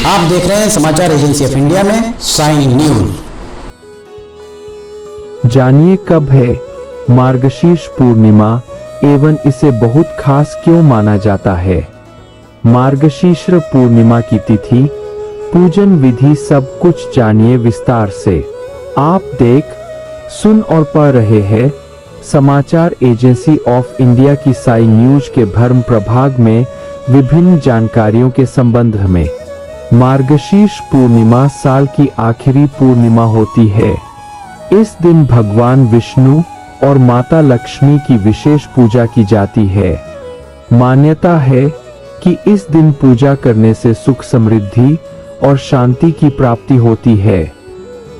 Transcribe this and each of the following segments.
आप देख रहे हैं समाचार एजेंसी ऑफ इंडिया में साइन न्यूज। जानिए कब है मार्गशीर्ष पूर्णिमा एवं इसे बहुत खास क्यों माना जाता है। मार्गशीर्ष पूर्णिमा की तिथि, पूजन विधि सब कुछ जानिए विस्तार से। आप देख, सुन और पढ़ रहे हैं समाचार एजेंसी ऑफ इंडिया की साइन न्यूज के भ्रम प्रभाग में विभिन्न जानकारियों के संबंध में। मार्गशीर्ष पूर्णिमा साल की आखिरी पूर्णिमा होती है। इस दिन भगवान विष्णु और माता लक्ष्मी की विशेष पूजा की जाती है। मान्यता है कि इस दिन पूजा करने से सुख समृद्धि और शांति की प्राप्ति होती है।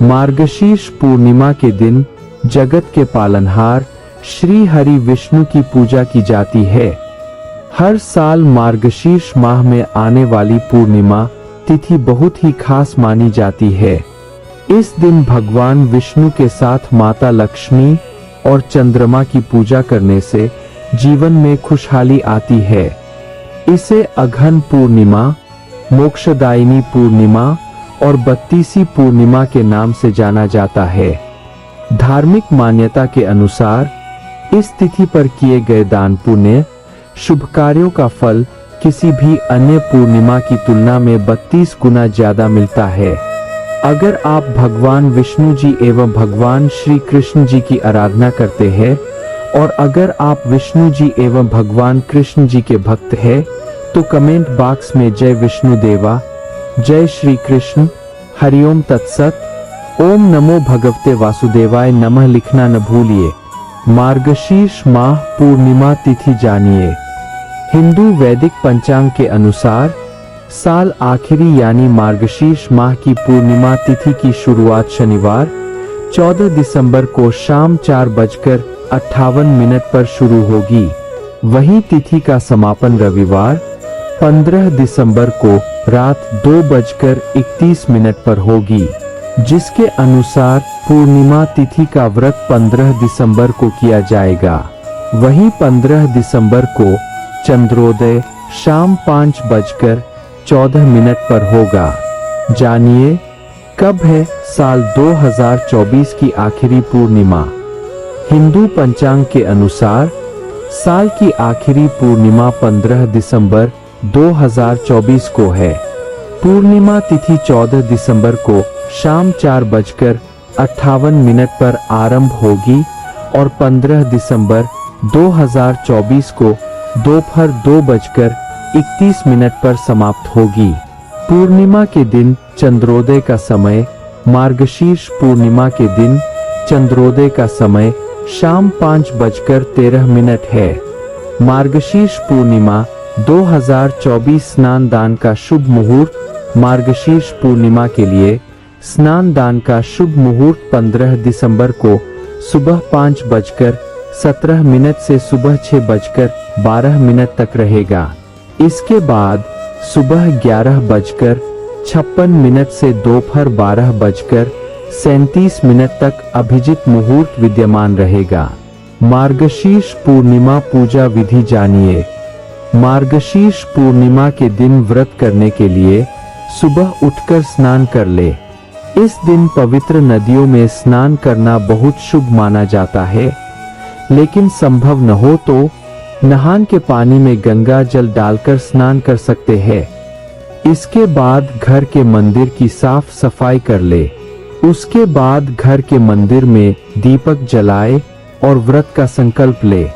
मार्गशीर्ष पूर्णिमा के दिन जगत के पालनहार श्री हरि विष्णु की पूजा की जाती है। हर साल मार्गशीर्ष माह में आने वाली पूर्णिमा तिथि बहुत ही खास मानी जाती है। इस दिन भगवान विष्णु के साथ माता लक्ष्मी और चंद्रमा की पूजा करने से जीवन में खुशहाली आती है। इसे अघन पूर्णिमा, मोक्षदायिनी पूर्णिमा और 32वीं पूर्णिमा के नाम से जाना जाता है। धार्मिक मान्यता के अनुसार इस तिथि पर किए गए दान पुण्य, शुभ कार्यों का फल किसी भी अन्य पूर्णिमा की तुलना में 32 गुना ज्यादा मिलता है। अगर आप भगवान विष्णु जी एवं भगवान श्री कृष्ण जी की आराधना करते हैं और अगर आप विष्णु जी एवं भगवान कृष्ण जी के भक्त हैं, तो कमेंट बॉक्स में जय विष्णु देवा, जय श्री कृष्ण, हरिओम तत्सत, ओम नमो भगवते वासुदेवाय नमः लिखना न भूलिए। मार्गशीर्ष माह पूर्णिमा तिथि जानिए। हिंदू वैदिक पंचांग के अनुसार साल आखिरी यानी मार्गशीर्ष माह की पूर्णिमा तिथि की शुरुआत शनिवार 14 दिसंबर को शाम 4:58 पर शुरू होगी। वहीं तिथि का समापन रविवार 15 दिसंबर को रात 2:31 पर होगी, जिसके अनुसार पूर्णिमा तिथि का व्रत 15 दिसंबर को किया जाएगा। वहीं 15 दिसंबर को चंद्रोदय शाम 5:14 पर होगा। जानिए कब है साल 2024 की आखिरी पूर्णिमा। हिंदू पंचांग के अनुसार साल की आखिरी पूर्णिमा 15 दिसंबर 2024 को है। पूर्णिमा तिथि 14 दिसंबर को शाम 4:58 पर आरंभ होगी और 15 दिसंबर 2024 को दोपहर 2:31 पर समाप्त होगी। पूर्णिमा के दिन चंद्रोदय का समय, मार्गशीर्ष पूर्णिमा के दिन चंद्रोदय का समय शाम 5:13 है। मार्गशीर्ष पूर्णिमा 2024 स्नान दान का शुभ मुहूर्त। मार्गशीर्ष पूर्णिमा के लिए स्नान दान का शुभ मुहूर्त 15 दिसंबर को सुबह 5:17 से सुबह 6:12 तक रहेगा। इसके बाद सुबह 11:56 से दोपहर 12:37 तक अभिजित मुहूर्त विद्यमान रहेगा। मार्गशीर्ष पूर्णिमा पूजा विधि जानिए। मार्गशीर्ष पूर्णिमा के दिन व्रत करने के लिए सुबह उठकर स्नान कर ले। इस दिन पवित्र नदियों में स्नान करना बहुत शुभ माना जाता है, लेकिन संभव न हो तो नहान के पानी में गंगा जल डालकर स्नान कर सकते हैं। इसके बाद घर के मंदिर की साफ सफाई कर ले। उसके बाद घर के मंदिर में दीपक जलाए और व्रत का संकल्प ले।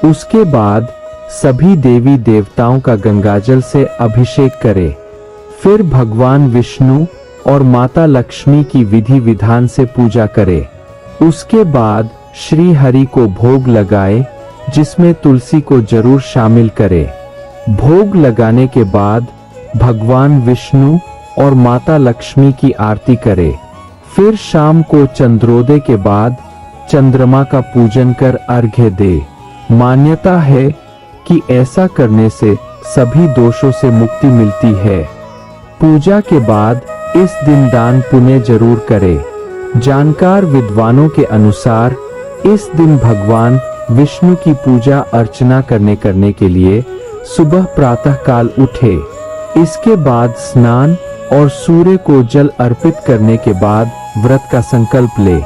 उसके बाद सभी देवी देवताओं का गंगाजल से अभिषेक करे। फिर भगवान विष्णु और माता लक्ष्मी की विधि विधान से पूजा करे। उसके बाद श्री हरि को भोग लगाए, जिसमें तुलसी को जरूर शामिल करे। भोग लगाने के बाद भगवान विष्णु और माता लक्ष्मी की आरती करे। फिर शाम को चंद्रोदय के बाद चंद्रमा का पूजन कर अर्घ्य दे। मान्यता है कि ऐसा करने से सभी दोषों से मुक्ति मिलती है। पूजा के बाद इस दिन दान पुण्य जरूर करे। जानकार विद्वानों के अनुसार इस दिन भगवान विष्णु की पूजा अर्चना करने के लिए सुबह प्रातः काल उठे। इसके बाद स्नान और सूर्य को जल अर्पित करने के बाद व्रत का संकल्प ले।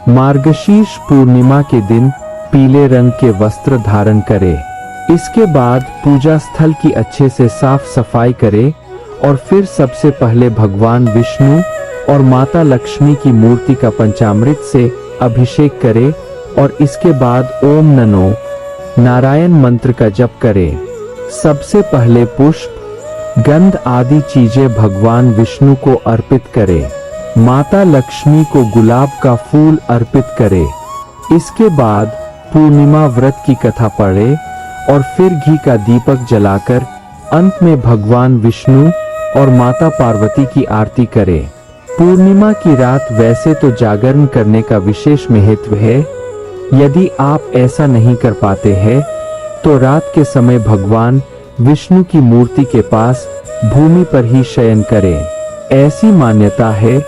मार्गशीर्ष पूर्णिमा के दिन पीले रंग के वस्त्र धारण करे। इसके बाद पूजा स्थल की अच्छे से साफ सफाई करे और फिर सबसे पहले भगवान विष्णु और माता लक्ष्मी की मूर्ति का पंचामृत से अभिषेक करे और इसके बाद ओम नमो नारायण मंत्र का जप करे। सबसे पहले पुष्प, गंध आदि चीजें भगवान विष्णु को अर्पित करे। माता लक्ष्मी को गुलाब का फूल अर्पित करे। इसके बाद पूर्णिमा व्रत की कथा पढ़े और फिर घी का दीपक जलाकर अंत में भगवान विष्णु और माता पार्वती की आरती करे। पूर्णिमा की रात वैसे तो जागरण करने का विशेष महत्व है। यदि आप ऐसा नहीं कर पाते हैं तो रात के समय भगवान विष्णु की मूर्ति के पास भूमि पर ही शयन करें। ऐसी मान्यता है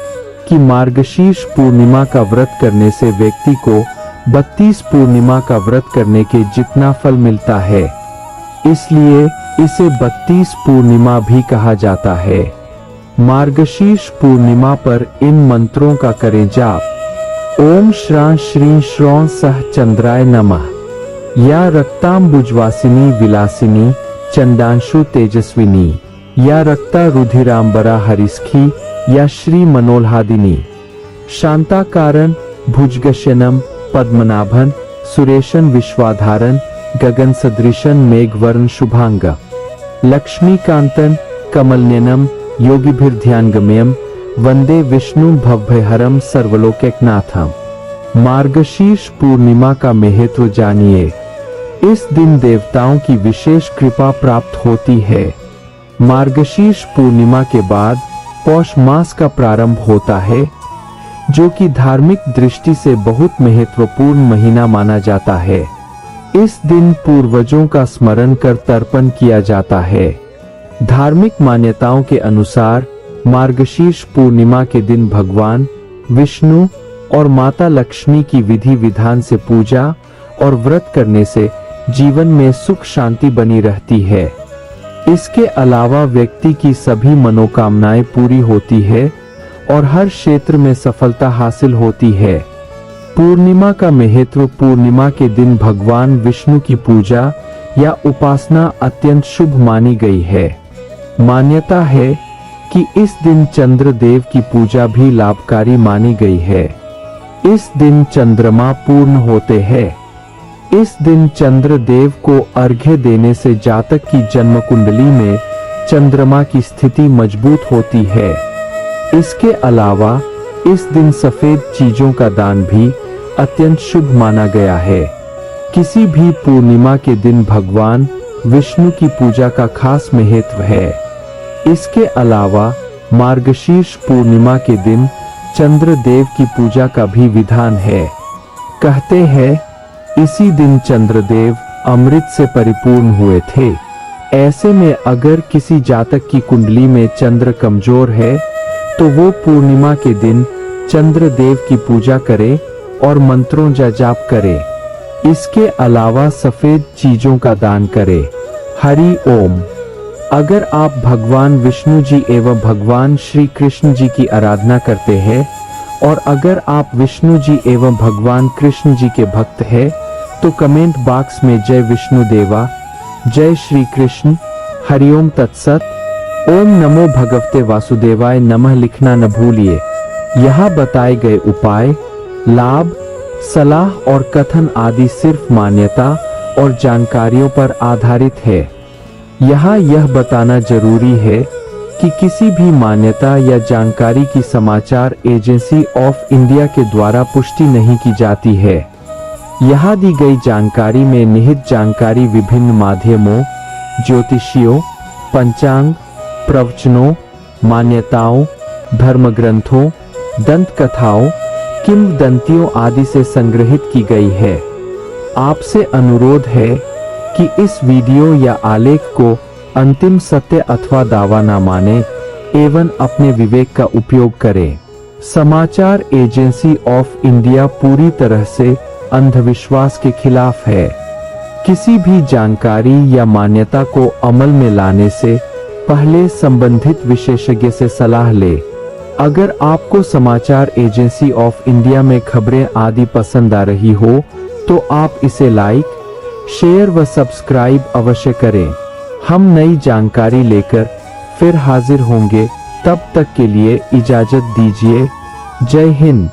कि मार्गशीर्ष पूर्णिमा का व्रत करने से व्यक्ति को 32 पूर्णिमा का व्रत करने के जितना फल मिलता है, इसलिए इसे 32 पूर्णिमा भी कहा जाता है। मार्गशीर्ष पूर्णिमा पर इन मंत्रों का करें जाप। ओम श्रां श्रीं श्रौं सह चंद्राय नमः। या रक्तांबुजवासिनी विलासिनी चंदांशु तेजस्विनी। या रक्ता रुधिरांबरा हरिस्खी। या श्री मनोल्हादिनी। शांताकारं भुजगशयनं पद्मनाभं सुरेशं विश्वाधारं गगन सदृशं मेघवर्ण शुभांग। लक्ष्मीकांतं कमलनयनं योगिभिर्ध्यानगम्यं वंदे विष्णु भवभयहरं सर्वलोकैकनाथम। मार्गशीर्ष पूर्णिमा का महत्व जानिए। इस दिन देवताओं की विशेष कृपा प्राप्त होती है। मार्गशीर्ष पूर्णिमा के बाद पौष मास का प्रारंभ होता है, जो कि धार्मिक दृष्टि से बहुत महत्वपूर्ण महीना माना जाता है। इस दिन पूर्वजों का स्मरण कर तर्पण किया जाता है। धार्मिक मान्यताओं के अनुसार मार्गशीर्ष पूर्णिमा के दिन भगवान विष्णु और माता लक्ष्मी की विधि विधान से पूजा और व्रत करने से जीवन में सुख शांति बनी रहती है। इसके अलावा व्यक्ति की सभी मनोकामनाएं पूरी होती है और हर क्षेत्र में सफलता हासिल होती है। पूर्णिमा का महत्व। पूर्णिमा के दिन भगवान विष्णु की पूजा या उपासना अत्यंत शुभ मानी गई है। मान्यता है कि इस दिन चंद्र देव की पूजा भी लाभकारी मानी गई है। इस दिन चंद्रमा पूर्ण होते हैं। इस दिन चंद्र देव को अर्घ्य देने से जातक की जन्म कुंडली में चंद्रमा की स्थिति मजबूत होती है। इसके अलावा इस दिन सफेद चीजों का दान भी अत्यंत शुभ माना गया है। किसी भी पूर्णिमा के दिन भगवान विष्णु की पूजा का खास महत्व है। इसके अलावा मार्गशीर्ष पूर्णिमा के दिन चंद्र देव की पूजा का भी विधान है। कहते हैं इसी दिन चंद्रदेव अमृत से परिपूर्ण हुए थे। ऐसे में अगर किसी जातक की कुंडली में चंद्र कमजोर है तो वो पूर्णिमा के दिन चंद्र देव की पूजा करे और मंत्रों का जाप करे। इसके अलावा सफेद चीजों का दान करे। हरि ओम। अगर आप भगवान विष्णु जी एवं भगवान श्री कृष्ण जी की आराधना करते हैं और अगर आप विष्णु जी एवं भगवान कृष्ण जी के भक्त हैं तो कमेंट बॉक्स में जय विष्णु देवा, जय श्री कृष्ण, हरिओम तत्सत, ओम नमो भगवते वासुदेवाय नमः लिखना न भूलिए। यहाँ बताए गए उपाय, लाभ, सलाह और कथन आदि सिर्फ मान्यता और जानकारियों पर आधारित है। यहाँ यह बताना जरूरी है कि किसी भी मान्यता या जानकारी की समाचार एजेंसी ऑफ इंडिया के द्वारा पुष्टि नहीं की जाती है। यहाँ दी गई जानकारी में निहित जानकारी विभिन्न माध्यमों, ज्योतिषियों, पंचांग, प्रवचनों, मान्यताओं, धर्म ग्रंथों, दंत कथाओं, किंवदंतियों आदि से संग्रहित की गई है। आपसे अनुरोध है कि इस वीडियो या आलेख को अंतिम सत्य अथवा दावा न माने एवं अपने विवेक का उपयोग करें। समाचार एजेंसी ऑफ इंडिया पूरी तरह से अंधविश्वास के खिलाफ है। किसी भी जानकारी या मान्यता को अमल में लाने से पहले संबंधित विशेषज्ञ से सलाह ले। अगर आपको समाचार एजेंसी ऑफ इंडिया में खबरें आदि पसंद आ रही हो तो आप इसे लाइक, शेयर व सब्सक्राइब अवश्य करें। हम नई जानकारी लेकर फिर हाजिर होंगे, तब तक के लिए इजाजत दीजिए। जय हिंद।